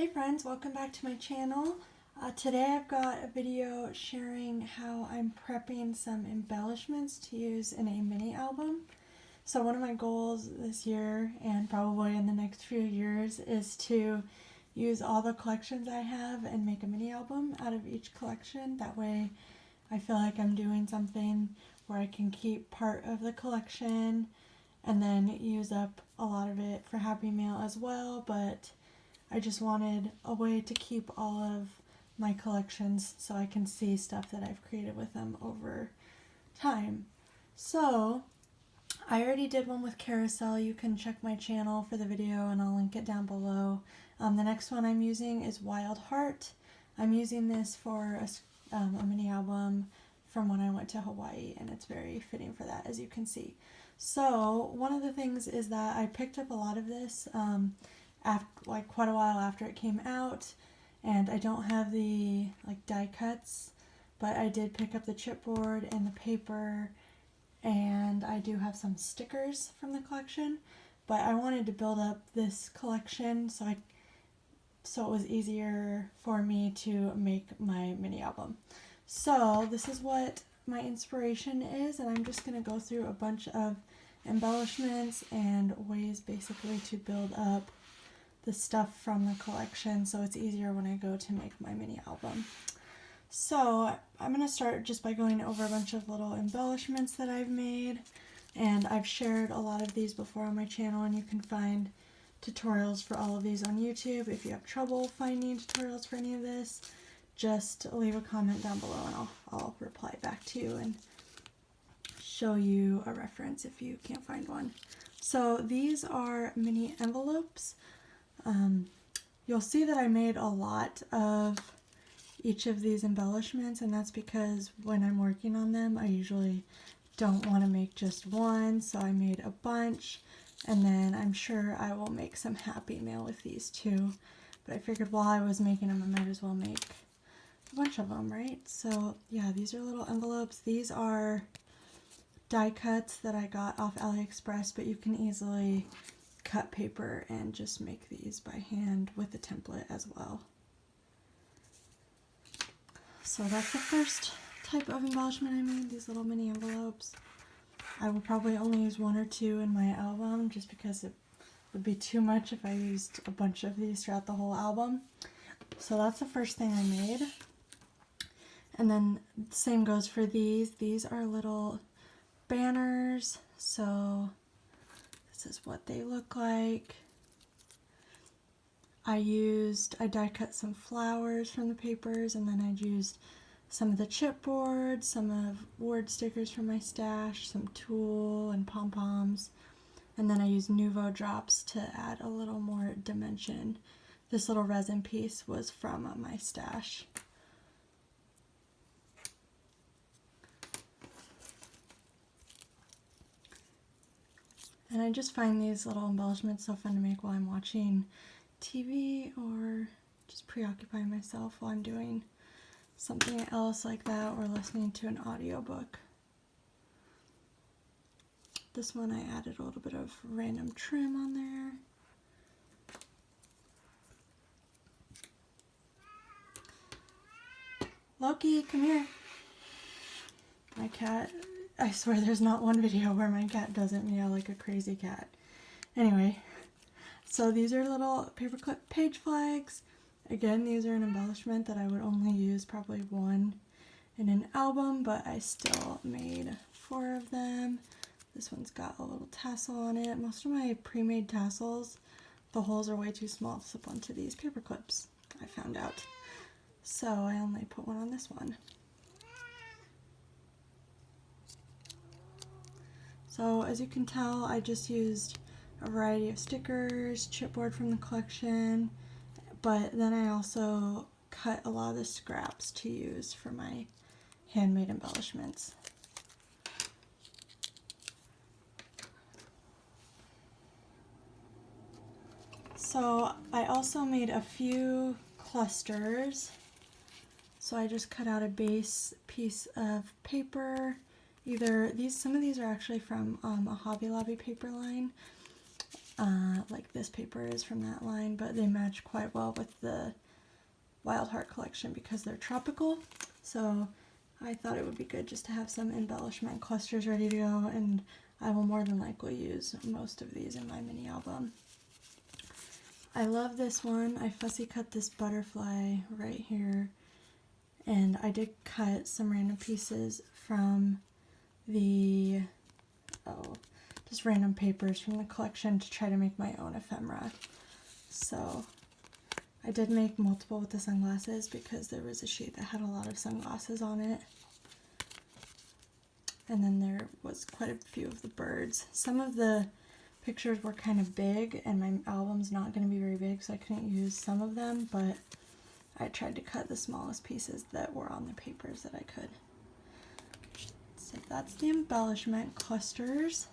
Hey friends, welcome back to my channel. Today I've got a video sharing how I'm prepping some embellishments to use in a mini album. So one of my goals this year and probably in the next few years is to use all the collections I have and make a mini album out of each collection. That way I feel like I'm doing something where I can keep part of the collection and then use up a lot of it for Happy Meal as well, but I just wanted a way to keep all of my collections so I can see stuff that I've created with them over time. So I already did one with Carousel. You can check my channel for the video and I'll link it down below. The next one I'm using is Wild Heart. I'm using this for a mini album from when I went to Hawaii, and it's very fitting for that, as you can see. So one of the things is that I picked up a lot of this after, quite a while after it came out, and I don't have the die cuts, but I did pick up the chipboard and the paper, and I do have some stickers from the collection, but I wanted to build up this collection so it was easier for me to make my mini album. So this is what my inspiration is, and I'm just going to go through a bunch of embellishments and ways basically to build up the stuff from the collection so it's easier when I go to make my mini album. So I'm going to start just by going over a bunch of little embellishments that I've made, and I've shared a lot of these before on my channel, and you can find tutorials for all of these on YouTube. If you have trouble finding tutorials for any of this, just leave a comment down below and I'll reply back to you and show you a reference if you can't find one. So these are mini envelopes. You'll see that I made a lot of each of these embellishments, and that's because when I'm working on them I usually don't want to make just one, so I made a bunch, and then I'm sure I will make some Happy Meal with these too, but I figured while I was making them I might as well make a bunch of them, right? So yeah, these are little envelopes. These are die cuts that I got off AliExpress, but you can easily cut paper and just make these by hand with the template as well. So that's the first type of embellishment I made, these little mini envelopes. I will probably only use one or two in my album just because it would be too much if I used a bunch of these throughout the whole album. So that's the first thing I made. And then the same goes for these. These are little banners, so this is what they look like. I die cut some flowers from the papers, and then I used some of the chipboard, some of word stickers from my stash, some tulle and pom-poms, and then I used Nuvo drops to add a little more dimension. This little resin piece was from my stash. And I just find these little embellishments so fun to make while I'm watching TV or just preoccupying myself while I'm doing something else like that, or listening to an audiobook. This one I added a little bit of random trim on there. Loki, come here. My cat, I swear there's not one video where my cat doesn't meow like a crazy cat. Anyway, so these are little paperclip page flags. Again, these are an embellishment that I would only use probably one in an album, but I still made 4 of them. This one's got a little tassel on it. Most of my pre-made tassels, the holes are way too small to slip onto these paper clips, I found out. So I only put one on this one. So as you can tell, I just used a variety of stickers, chipboard from the collection, but then I also cut a lot of the scraps to use for my handmade embellishments. So I also made a few clusters. So I just cut out a base piece of paper. Some of these are actually from a Hobby Lobby paper line. like this paper is from that line, but they match quite well with the Wild Heart collection because they're tropical. So I thought it would be good just to have some embellishment clusters ready to go, and I will more than likely use most of these in my mini album. I love this one. I fussy cut this butterfly right here, and I did cut some random pieces from the, just random papers from the collection to try to make my own ephemera. So I did make multiple with the sunglasses because there was a sheet that had a lot of sunglasses on it. And then there was quite a few of the birds. Some of the pictures were kind of big, and my album's not going to be very big, so I couldn't use some of them, but I tried to cut the smallest pieces that were on the papers that I could. So that's the embellishment clusters.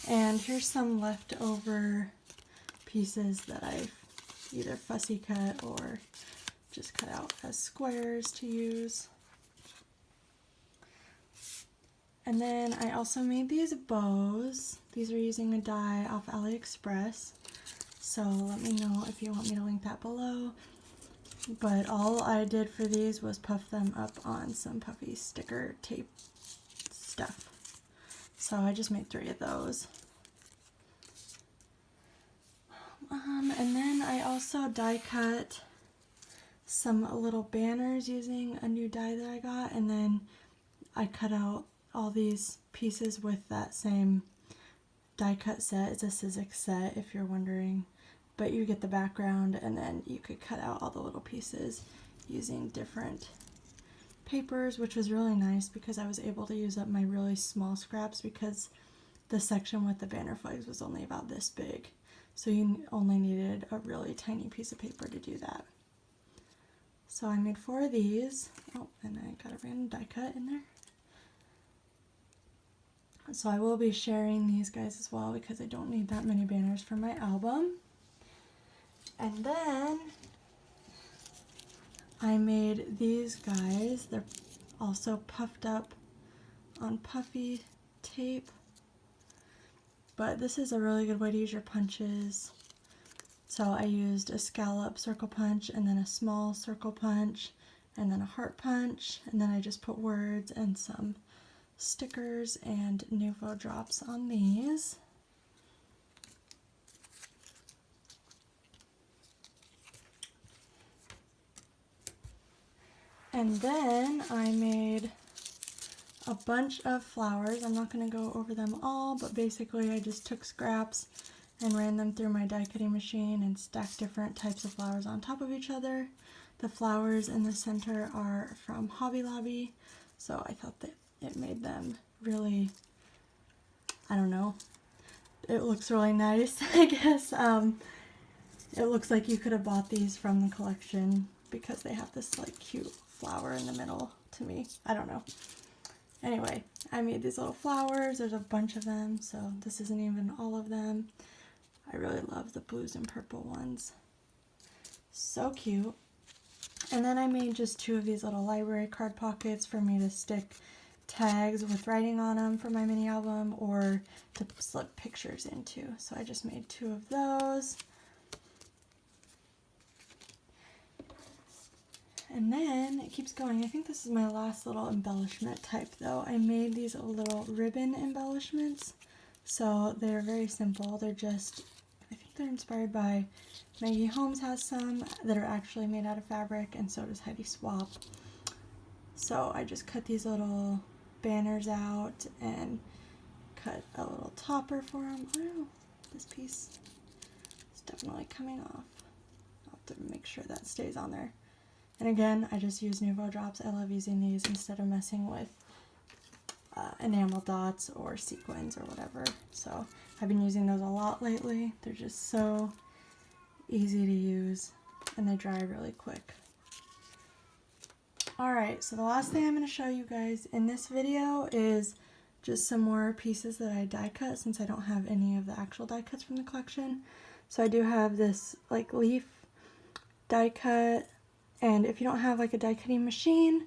And here's some leftover pieces that I've either fussy cut or just cut out as squares to use. And then I also made these bows. These are using a die off AliExpress. So let me know if you want me to link that below. But all I did for these was puff them up on some puffy sticker tape stuff. So I just made 3 of those. And then I also die cut some little banners using a new die that I got, and then I cut out all these pieces with that same die cut set. It's a Sizzix set if you're wondering, but you get the background, and then you could cut out all the little pieces using different papers, which was really nice because I was able to use up my really small scraps because the section with the banner flags was only about this big. So you only needed a really tiny piece of paper to do that. So I made 4 of these. Oh, and I got a random die cut in there. So I will be sharing these guys as well because I don't need that many banners for my album. And then I made these guys. They're also puffed up on puffy tape. But this is a really good way to use your punches. So I used a scallop circle punch, and then a small circle punch, and then a heart punch, and then I just put words and some stickers and Nuvo drops on these. And then I made a bunch of flowers. I'm not going to go over them all, but basically I just took scraps and ran them through my die cutting machine and stacked different types of flowers on top of each other. The flowers in the center are from Hobby Lobby, so I thought that it made them really, I don't know, it looks really nice, I guess. It looks like you could have bought these from the collection because they have this like cute flower in the middle to me. I don't know. Anyway, I made these little flowers. There's a bunch of them, so this isn't even all of them. I really love the blues and purple ones. So cute. And then I made just 2 of these little library card pockets for me to stick tags with writing on them for my mini album or to slip pictures into. So I just made 2 of those. And then it keeps going. I think this is my last little embellishment type though. I made these little ribbon embellishments. So they're very simple. They're just, I think they're inspired by Maggie. Holmes has some that are actually made out of fabric, and so does Heidi Swap. So I just cut these little banners out and cut a little topper for them. Oh, this piece is definitely coming off. I'll have to make sure that stays on there. And again, I just use Nuvo drops. I love using these instead of messing with enamel dots or sequins or whatever. So I've been using those a lot lately. They're just so easy to use and they dry really quick. Alright, so the last thing I'm going to show you guys in this video is just some more pieces that I die cut since I don't have any of the actual die cuts from the collection. So I do have this like leaf die cut. And if you don't have like a die cutting machine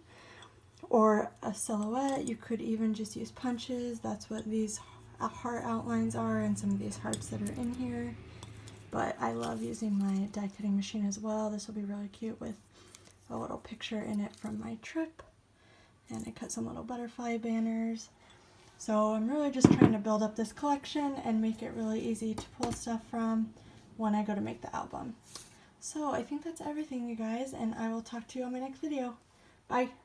or a silhouette, you could even just use punches. That's what these heart outlines are and some of these hearts that are in here. But I love using my die cutting machine as well. This will be really cute with a little picture in it from my trip. And I cut some little butterfly banners. So I'm really just trying to build up this collection and make it really easy to pull stuff from when I go to make the album. So I think that's everything, you guys, and I will talk to you on my next video. Bye!